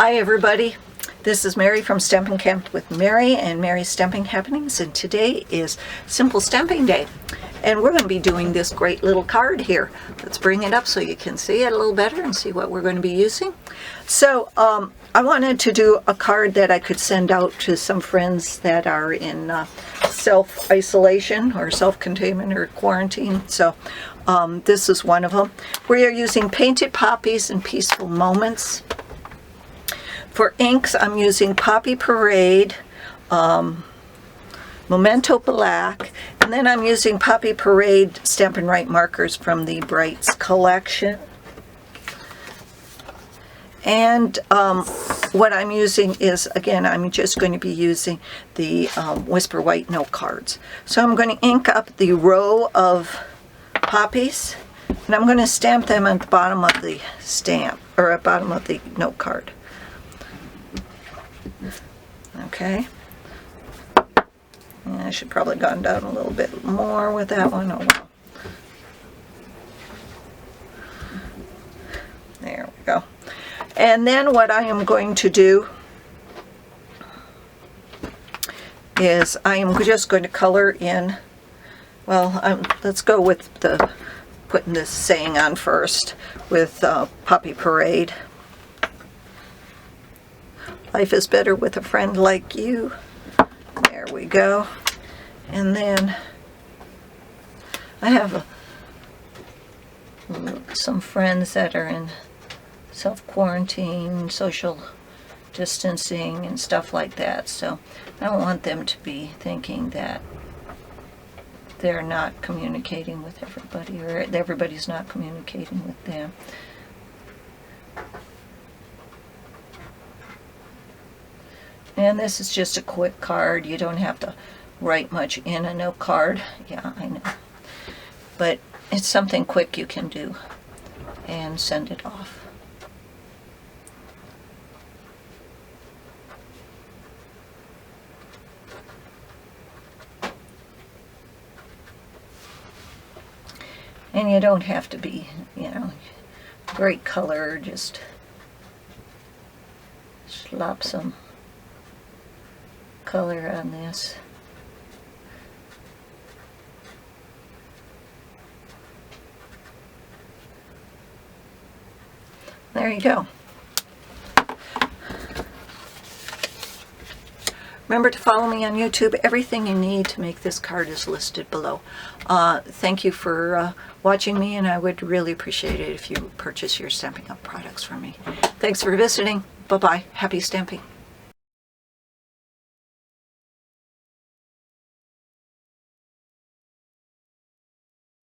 Hi everybody, this is Mary from Stampin' Camp with Mary and Mary's Stamping Happenings, and today is Simple Stamping Day, and we're going to be doing this great little card here. Let's bring it up so you can see it a little better and see what we're going to be using. So I wanted to do a card that I could send out to some friends that are in self-isolation or self-containment or quarantine. So this is one of them. We are using Painted Poppies and Peaceful Moments. For inks, I'm using Poppy Parade, Memento Black, and then I'm using Poppy Parade Stampin' Right markers from the Brights collection. And what I'm using is, again, I'm just going to be using the Whisper White note cards. So I'm going to ink up the row of poppies, and I'm going to stamp them at the bottom of the stamp, or at the bottom of the note card. Okay. I should probably gone down a little bit more with that one. Oh well. There we go. And then what I am going to do is I am just going to color in, well, let's go with the putting this saying on first with Poppy Parade. Life is better with a friend like you. There we go. And then I have some friends that are in self-quarantine, social distancing, and stuff like that. So I don't want them to be thinking that they're not communicating with everybody, or everybody's not communicating with them. And this is just a quick card. You don't have to write much in a note card. Yeah, I know. But it's something quick you can do and send it off. And you don't have to be, you know, great color. Just slop some color on this. There you go. Remember to follow me on YouTube. Everything you need to make this card is listed below. Thank you for watching me, and I would really appreciate it if you purchase your Stampin' Up products from me. Thanks for visiting. Bye-bye. Happy stamping.